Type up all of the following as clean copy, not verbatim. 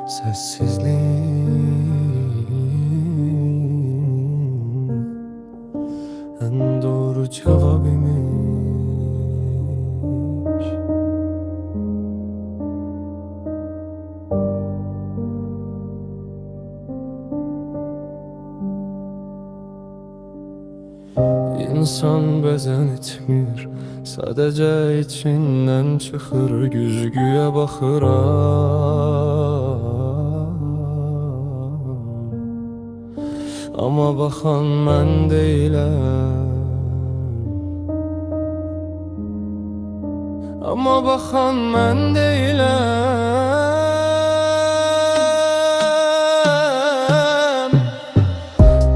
Sessizliğin en doğru cevap imiş. İnsan bezen etmir, sadece içinden çıxır, güzgüye baxıram. Ama baxan mən deyiləm, ama baxan mən deyiləm.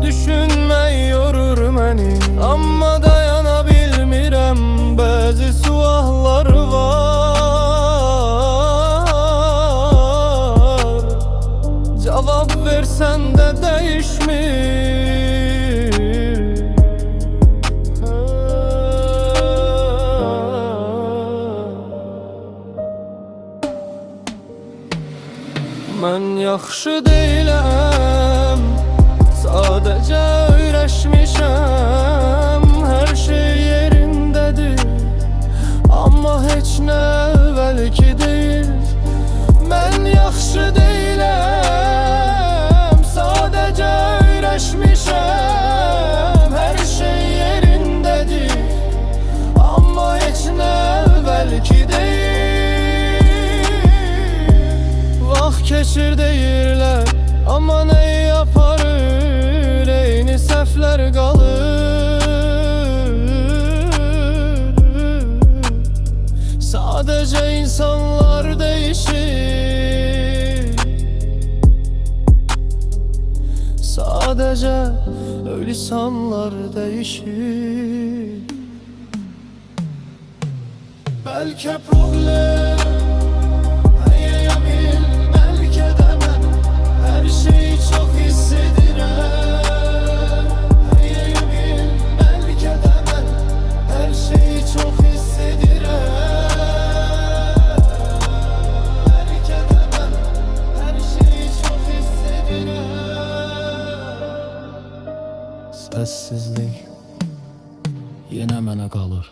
Düşünmək yorur məni, amma dayana bilmirəm. Bəzi suallar var, cavab versən də dəyişmir. Mən yaxşı deyiləm, sadəcə öyrəşmişəm. Hər şey yerindədir, amma heç nə əvvəlki deyil. Mən yaxşı deyiləm, sadəcə öyrəşmişəm. Hər şey yerindədir, amma heç nə əvvəlki deyil. Vaxt keçir deyirlər, amma nə yaparır, eyni səhvlər qalır. Sadəcə insanlar dəyişir, sadəcə öyle insanlar dəyişir. Bəlkə problem her şeyi çok hissediyorum. Hayalım belki de ben her şeyi çok hissediyorum. Belki de ben her şeyi çok hissediyorum. Sessizlik yine mənə qalır.